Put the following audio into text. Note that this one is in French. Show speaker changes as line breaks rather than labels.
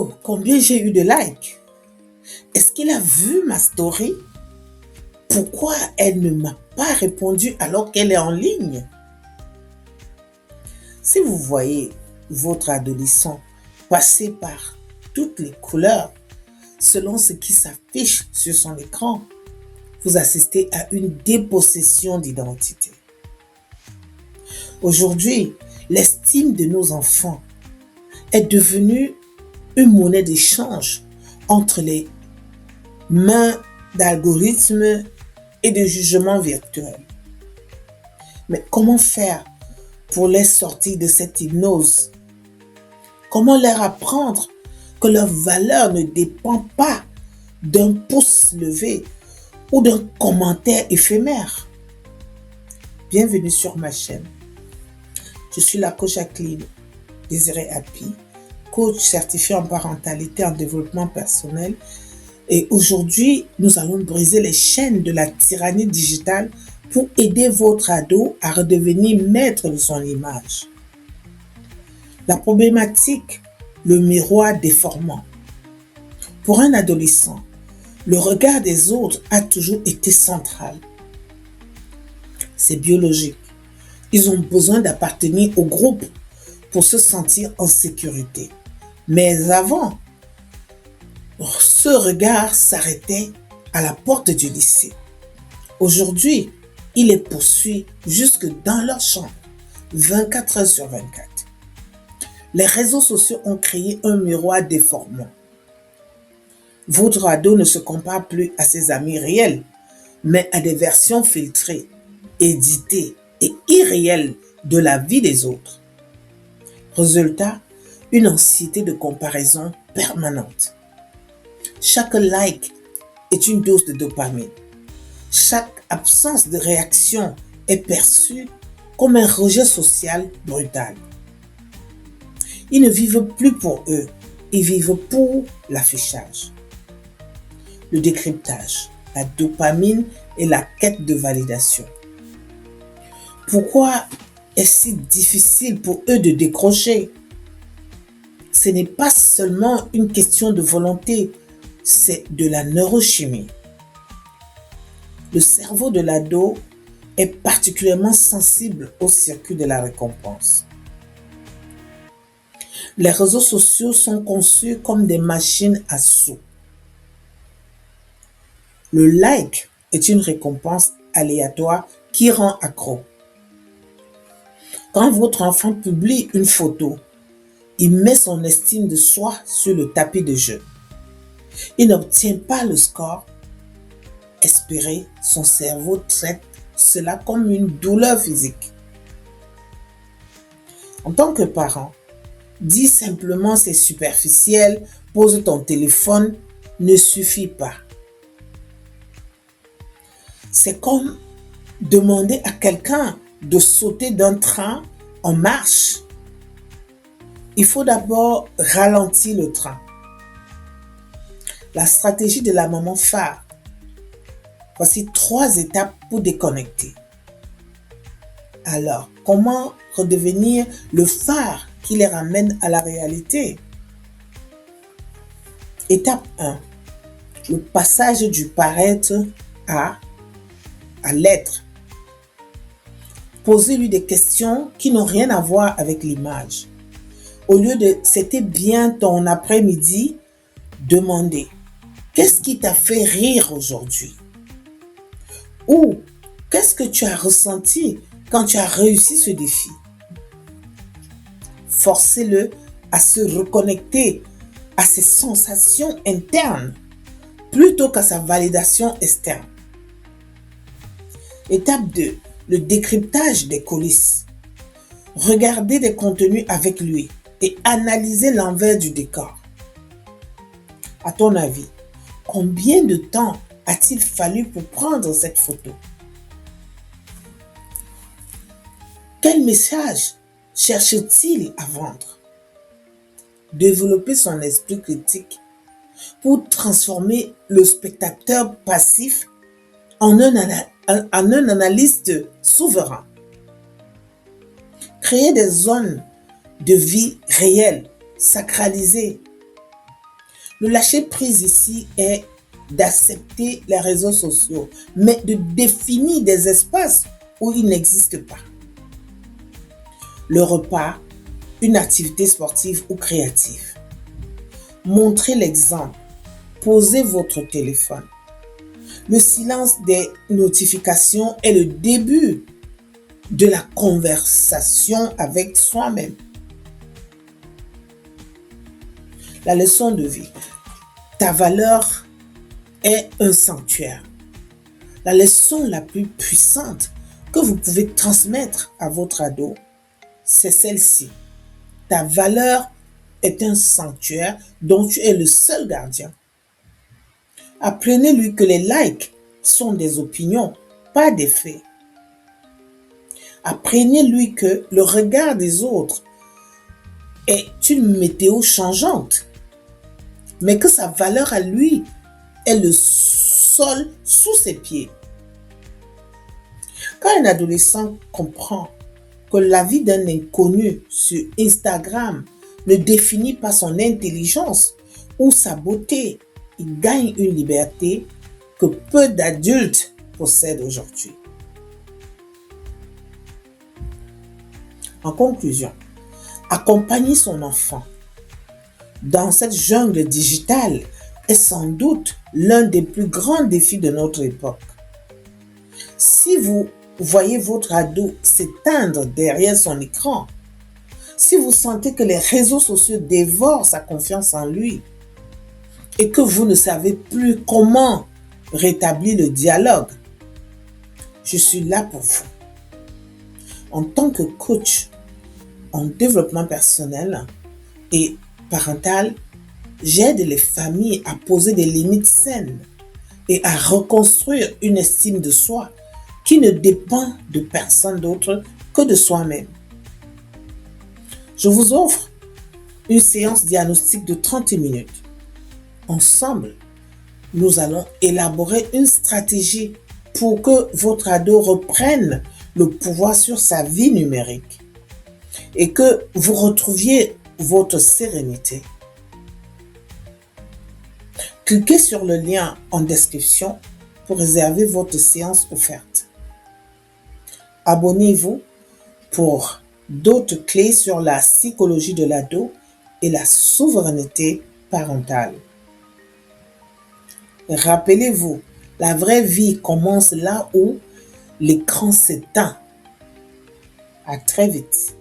Oh, combien j'ai eu de likes? Est-ce qu'il a vu ma story? Pourquoi elle ne m'a pas répondu alors qu'elle est en ligne? Si vous voyez votre adolescent passer par toutes les couleurs selon ce qui s'affiche sur son écran, vous assistez à une dépossession d'identité. Aujourd'hui, l'estime de nos enfants est devenue une monnaie d'échange entre les mains d'algorithmes et de jugements virtuels. Mais comment faire pour les sortir de cette hypnose? Comment leur apprendre que leur valeur ne dépend pas d'un pouce levé ou d'un commentaire éphémère? Bienvenue sur ma chaîne. Je suis la coach Jacqueline Désirée Happy, coach certifié en parentalité et en développement personnel. Et aujourd'hui, nous allons briser les chaînes de la tyrannie digitale pour aider votre ado à redevenir maître de son image. La problématique, le miroir déformant. Pour un adolescent, le regard des autres a toujours été central. C'est biologique. Ils ont besoin d'appartenir au groupe pour se sentir en sécurité. Mais avant, ce regard s'arrêtait à la porte du lycée. Aujourd'hui, il les poursuit jusque dans leur chambre, 24 heures sur 24. Les réseaux sociaux ont créé un miroir déformant. Votre ado ne se compare plus à ses amis réels, mais à des versions filtrées, éditées et irréelles de la vie des autres. Résultat, une anxiété de comparaison permanente. Chaque like est une dose de dopamine. Chaque absence de réaction est perçue comme un rejet social brutal. Ils ne vivent plus pour eux, ils vivent pour l'affichage. Le décryptage, la dopamine et la quête de validation. Pourquoi est-ce si difficile pour eux de décrocher? Ce n'est pas seulement une question de volonté, c'est de la neurochimie. Le cerveau de l'ado est particulièrement sensible au circuit de la récompense. Les réseaux sociaux sont conçus comme des machines à sous. Le like est une récompense aléatoire qui rend accro. Quand votre enfant publie une photo, il met son estime de soi sur le tapis de jeu. Il n'obtient pas le score espéré, son cerveau traite cela comme une douleur physique. En tant que parent, dis simplement c'est superficiel, pose ton téléphone, ne suffit pas. C'est comme demander à quelqu'un de sauter d'un train en marche. Il faut d'abord ralentir le train. La stratégie de la maman phare. Voici 3 étapes pour déconnecter. Alors, comment redevenir le phare qui les ramène à la réalité? Étape 1. Le passage du paraître à l'être. Posez-lui des questions qui n'ont rien à voir avec l'image. Au lieu de « c'était bien ton après-midi », demandez « qu'est-ce qui t'a fait rire aujourd'hui ?» ou « qu'est-ce que tu as ressenti quand tu as réussi ce défi ?» Forcez-le à se reconnecter à ses sensations internes plutôt qu'à sa validation externe. Étape 2. Le décryptage des coulisses. Regardez des contenus avec lui et analysez l'envers du décor. À ton avis, combien de temps a-t-il fallu pour prendre cette photo? Quel message cherche-t-il à vendre? Développer son esprit critique pour transformer le spectateur passif en un analyste souverain. Créer des zones de vie réelles, sacralisées. Le lâcher-prise ici est d'accepter les réseaux sociaux, mais de définir des espaces où ils n'existent pas. Le repas, une activité sportive ou créative. Montrez l'exemple. Posez votre téléphone. Le silence des notifications est le début de la conversation avec soi-même. La leçon de vie. Ta valeur est un sanctuaire. La leçon la plus puissante que vous pouvez transmettre à votre ado, c'est celle-ci. Ta valeur est un sanctuaire dont tu es le seul gardien. Apprenez-lui que les likes sont des opinions, pas des faits. Apprenez-lui que le regard des autres est une météo changeante, mais que sa valeur à lui est le sol sous ses pieds. Quand un adolescent comprend que la vie d'un inconnu sur Instagram ne définit pas son intelligence ou sa beauté, il gagne une liberté que peu d'adultes possèdent aujourd'hui. En conclusion, accompagner son enfant dans cette jungle digitale est sans doute l'un des plus grands défis de notre époque. Si vous voyez votre ado s'éteindre derrière son écran, si vous sentez que les réseaux sociaux dévorent sa confiance en lui et que vous ne savez plus comment rétablir le dialogue, je suis là pour vous. En tant que coach en développement personnel et parental, j'aide les familles à poser des limites saines et à reconstruire une estime de soi qui ne dépend de personne d'autre que de soi-même. Je vous offre une séance diagnostique de 30 minutes. Ensemble, nous allons élaborer une stratégie pour que votre ado reprenne le pouvoir sur sa vie numérique et que vous retrouviez votre sérénité. Cliquez sur le lien en description pour réserver votre séance offerte. Abonnez-vous pour d'autres clés sur la psychologie de l'ado et la souveraineté parentale. Rappelez-vous, la vraie vie commence là où l'écran s'éteint. À très vite.